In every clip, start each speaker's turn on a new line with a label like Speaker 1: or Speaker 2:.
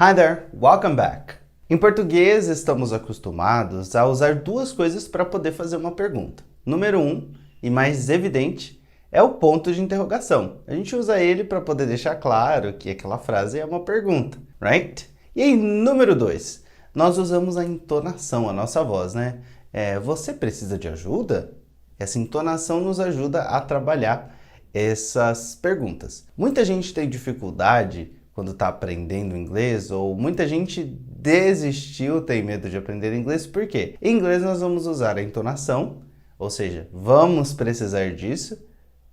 Speaker 1: Hi there, welcome back. Em português, estamos acostumados a usar duas coisas para poder fazer uma pergunta. Número 1, e mais evidente, é o ponto de interrogação. A gente usa ele para poder deixar claro que aquela frase é uma pergunta, right? E aí, número 2, nós usamos a entonação, a nossa voz, né? Você precisa de ajuda? Essa entonação nos ajuda a trabalhar essas perguntas. Muita gente tem dificuldade quando está aprendendo inglês, ou muita gente desistiu, tem medo de aprender inglês, por quê? Em inglês nós vamos usar a entonação, ou seja, vamos precisar disso.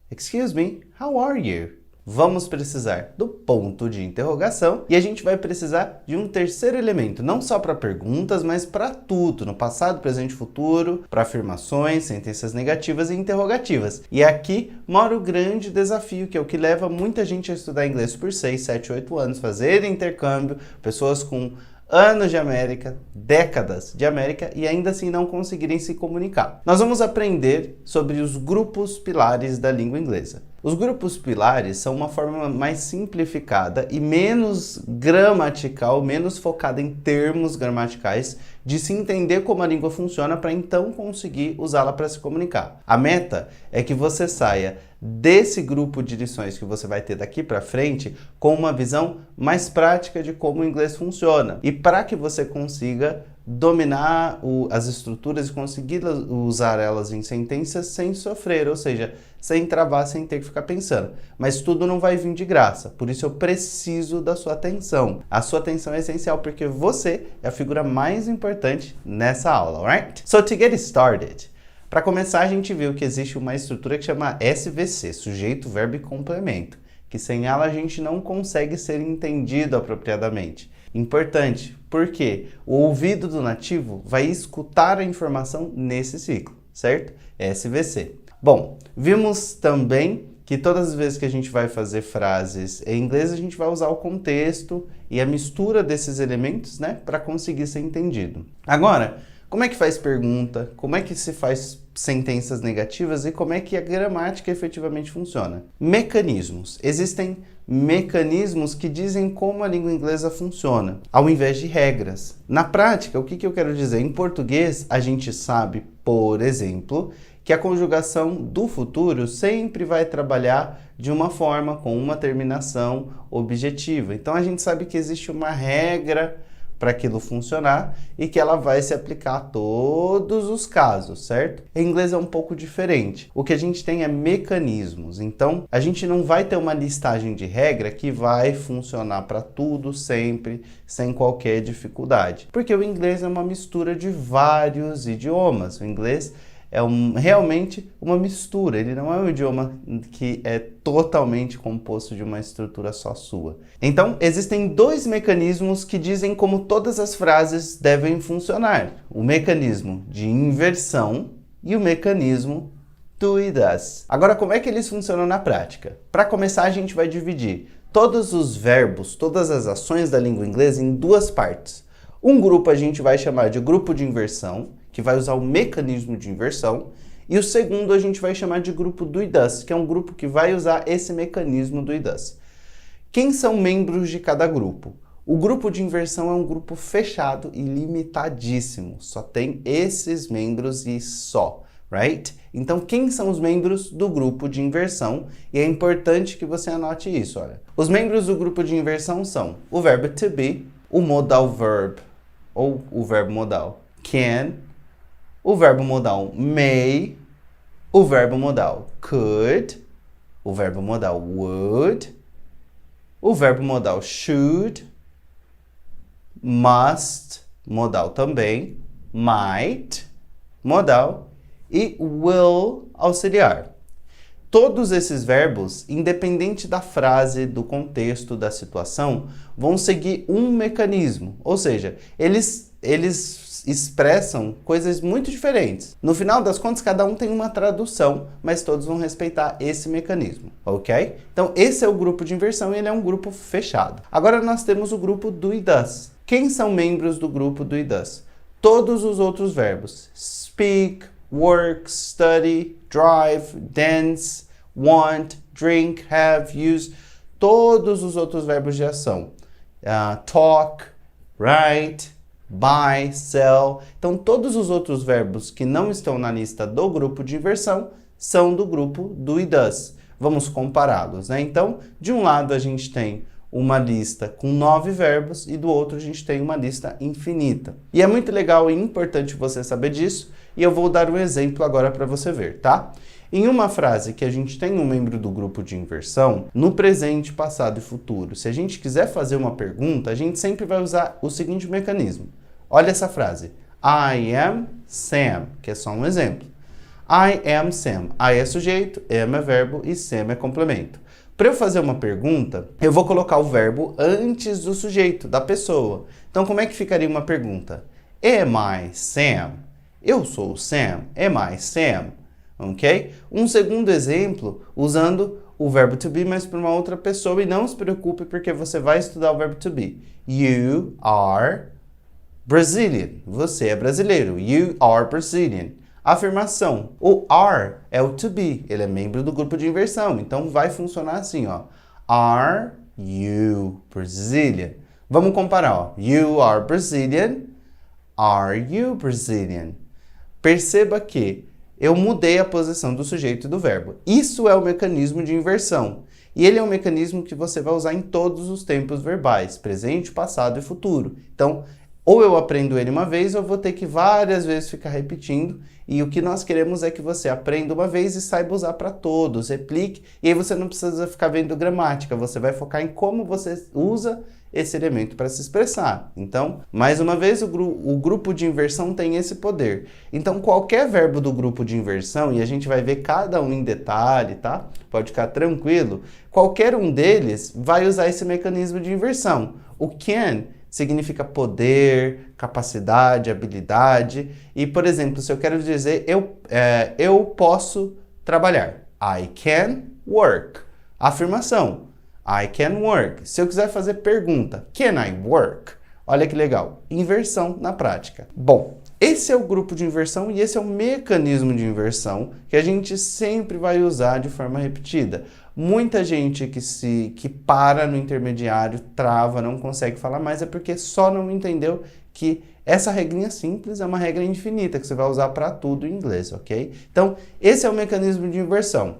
Speaker 1: Excuse me, how are you? Vamos precisar do ponto de interrogação e a gente vai precisar de um terceiro elemento, não só para perguntas, mas para tudo, no passado, presente e futuro, para afirmações, sentenças negativas e interrogativas. E aqui mora o grande desafio, que é o que leva muita gente a estudar inglês por 6, 7, 8 anos, fazer intercâmbio, pessoas com anos de América, décadas de América e ainda assim não conseguirem se comunicar. Nós vamos aprender sobre os grupos pilares da língua inglesa. Os grupos pilares são uma forma mais simplificada e menos gramatical, menos focada em termos gramaticais, de se entender como a língua funciona para então conseguir usá-la para se comunicar. A meta é que você saia desse grupo de lições que você vai ter daqui para frente com uma visão mais prática de como o inglês funciona. E para que você consiga dominar as estruturas e conseguir usar elas em sentenças sem sofrer, ou seja, sem travar, sem ter que ficar pensando. Mas tudo não vai vir de graça, por isso eu preciso da sua atenção. A sua atenção é essencial porque você é a figura mais importante nessa aula, right? So to get started, para começar a gente viu que existe uma estrutura que chama SVC, sujeito, verbo e complemento, que sem ela a gente não consegue ser entendido apropriadamente. Importante, porque o ouvido do nativo vai escutar a informação nesse ciclo, certo? SVC. Bom, vimos também que todas as vezes que a gente vai fazer frases em inglês, a gente vai usar o contexto e a mistura desses elementos, né, para conseguir ser entendido. Agora, como é que faz pergunta? Como é que se faz sentenças negativas e como é que a gramática efetivamente funciona? Mecanismos. Existem mecanismos que dizem como a língua inglesa funciona, ao invés de regras. Na prática, o que eu quero dizer? Em português, a gente sabe, por exemplo, que a conjugação do futuro sempre vai trabalhar de uma forma, com uma terminação objetiva. Então, a gente sabe que existe uma regra para aquilo funcionar e que ela vai se aplicar a todos os casos, certo? Em inglês é um pouco diferente. O que a gente tem é mecanismos. Então, a gente não vai ter uma listagem de regra que vai funcionar para tudo sempre, sem qualquer dificuldade. Porque o inglês é uma mistura de vários idiomas. O inglês é realmente uma mistura, ele não é um idioma que é totalmente composto de uma estrutura só sua. Então, existem dois mecanismos que dizem como todas as frases devem funcionar. O mecanismo de inversão e o mecanismo do e das. Agora, como é que eles funcionam na prática? Para começar, a gente vai dividir todos os verbos, todas as ações da língua inglesa em duas partes. Um grupo a gente vai chamar de grupo de inversão, que vai usar o mecanismo de inversão, e o segundo a gente vai chamar de grupo do e das, que é um grupo que vai usar esse mecanismo do e das. Quem são membros de cada grupo? O grupo de inversão é um grupo fechado e limitadíssimo, só tem esses membros e só, right? Então, quem são os membros do grupo de inversão? E é importante que você anote isso, olha. Os membros do grupo de inversão são o verbo to be, o modal verb, ou o verbo modal can, o verbo modal may, o verbo modal could, o verbo modal would, o verbo modal should, must, modal também, might, modal, e will, auxiliar. Todos esses verbos, independente da frase, do contexto, da situação, vão seguir um mecanismo, ou seja, eles expressam coisas muito diferentes. No final das contas, cada um tem uma tradução, mas todos vão respeitar esse mecanismo, ok? Então, esse é o grupo de inversão e ele é um grupo fechado. Agora, nós temos o grupo do e das. Quem são membros do grupo do e das? Todos os outros verbos. Speak, work, study, drive, dance, want, drink, have, use. Todos os outros verbos de ação. talk, write, buy, sell. Então, todos os outros verbos que não estão na lista do grupo de inversão são do grupo do e does. Vamos compará-los, né? Então, de um lado a gente tem uma lista com 9 verbos e do outro a gente tem uma lista infinita. E é muito legal e importante você saber disso, e eu vou dar um exemplo agora para você ver, tá? Em uma frase que a gente tem um membro do grupo de inversão, no presente, passado e futuro, se a gente quiser fazer uma pergunta, a gente sempre vai usar o seguinte mecanismo. Olha essa frase. I am Sam, que é só um exemplo. I am Sam. I é sujeito, am é verbo e Sam é complemento. Para eu fazer uma pergunta, eu vou colocar o verbo antes do sujeito, da pessoa. Então, como é que ficaria uma pergunta? Am I Sam? Eu sou o Sam. Am I Sam? Ok? Um segundo exemplo, usando o verbo to be, mas para uma outra pessoa. E não se preocupe, porque você vai estudar o verbo to be. You are Brazilian. Você é brasileiro. You are Brazilian. Afirmação. O are é o to be. Ele é membro do grupo de inversão. Então, vai funcionar assim, ó. Are you Brazilian? Vamos comparar, ó. You are Brazilian. Are you Brazilian? Perceba que eu mudei a posição do sujeito e do verbo. Isso é o mecanismo de inversão. E ele é um mecanismo que você vai usar em todos os tempos verbais, presente, passado e futuro. Então, ou eu aprendo ele uma vez, ou eu vou ter que várias vezes ficar repetindo. E o que nós queremos é que você aprenda uma vez e saiba usar para todos, replique. E aí você não precisa ficar vendo gramática, você vai focar em como você usa esse elemento para se expressar. Então, mais uma vez, o grupo de inversão tem esse poder. Então, qualquer verbo do grupo de inversão, e a gente vai ver cada um em detalhe, tá? Pode ficar tranquilo. Qualquer um deles vai usar esse mecanismo de inversão. O can significa poder, capacidade, habilidade. E, por exemplo, se eu quero dizer eu posso trabalhar. I can work. Afirmação. I can work. Se eu quiser fazer pergunta, can I work? Olha que legal. Inversão na prática. Bom, esse é o grupo de inversão e esse é o mecanismo de inversão que a gente sempre vai usar de forma repetida. Muita gente que para no intermediário, trava, não consegue falar mais, é porque só não entendeu que essa regrinha simples é uma regra infinita que você vai usar para tudo em inglês, ok? Então, esse é o mecanismo de inversão.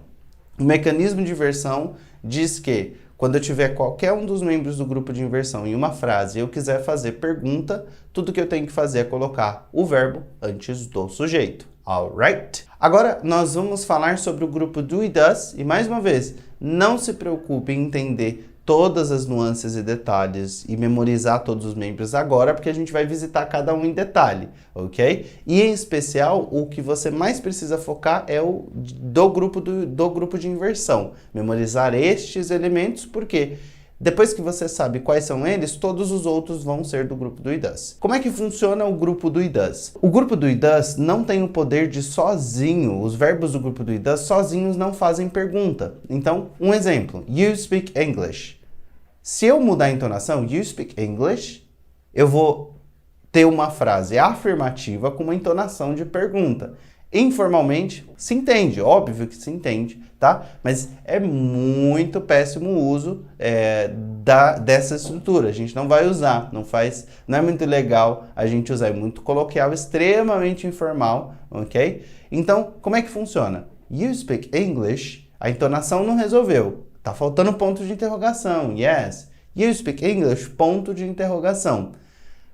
Speaker 1: O mecanismo de inversão diz que quando eu tiver qualquer um dos membros do grupo de inversão em uma frase e eu quiser fazer pergunta, tudo que eu tenho que fazer é colocar o verbo antes do sujeito. Alright? Agora nós vamos falar sobre o grupo do e does e mais uma vez, não se preocupe em entender todas as nuances e detalhes e memorizar todos os membros agora, porque a gente vai visitar cada um em detalhe, ok? E em especial, o que você mais precisa focar é o do grupo de inversão. Memorizar estes elementos, porque depois que você sabe quais são eles, todos os outros vão ser do grupo do e does. Como é que funciona o grupo do e does? O grupo do e does não tem o poder de sozinho, os verbos do grupo do e does sozinhos não fazem pergunta. Então, um exemplo, you speak English. Se eu mudar a entonação, you speak English, eu vou ter uma frase afirmativa com uma entonação de pergunta. Informalmente, se entende, óbvio que se entende, tá? Mas é muito péssimo o uso dessa estrutura. A gente não vai usar, não é muito legal a gente usar, é muito coloquial, extremamente informal, ok? Então, como é que funciona? You speak English, a entonação não resolveu. Tá faltando ponto de interrogação, yes. You speak English, ponto de interrogação.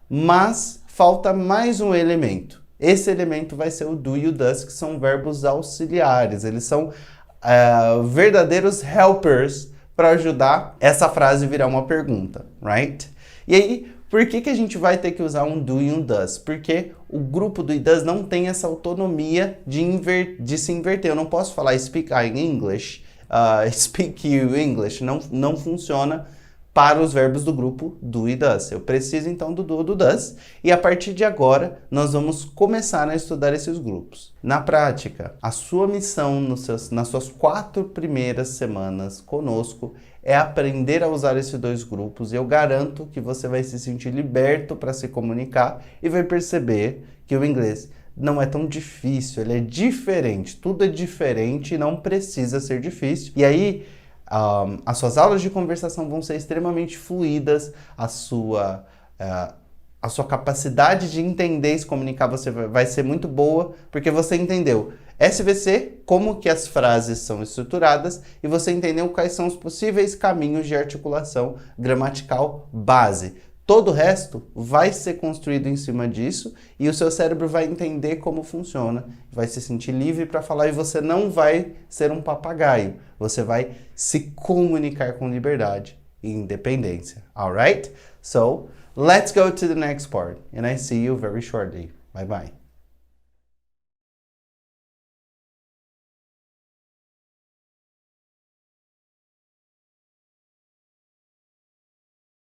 Speaker 1: Mas falta mais um elemento. Esse elemento vai ser o do e o does, que são verbos auxiliares. Eles são verdadeiros helpers para ajudar essa frase a virar uma pergunta, right? E aí, por que a gente vai ter que usar um do e um does? Porque o grupo do e does não tem essa autonomia de se inverter. Eu não posso falar speak I English, speak you English. Não funciona para os verbos do grupo do e does. Eu preciso então do do does e a partir de agora nós vamos começar a estudar esses grupos. Na prática, a sua missão nas suas 4 primeiras semanas conosco é aprender a usar esses 2 grupos e eu garanto que você vai se sentir liberto para se comunicar e vai perceber que o inglês não é tão difícil, ele é diferente, tudo é diferente e não precisa ser difícil. E aí, As suas aulas de conversação vão ser extremamente fluídas, a sua capacidade de entender e se comunicar vai ser muito boa, porque você entendeu SVC, como que as frases são estruturadas, e você entendeu quais são os possíveis caminhos de articulação gramatical base. Todo o resto vai ser construído em cima disso e o seu cérebro vai entender como funciona, vai se sentir livre para falar e você não vai ser um papagaio. Você vai se comunicar com liberdade e independência. Alright? So, let's go to the next part and I see you very shortly. Bye bye.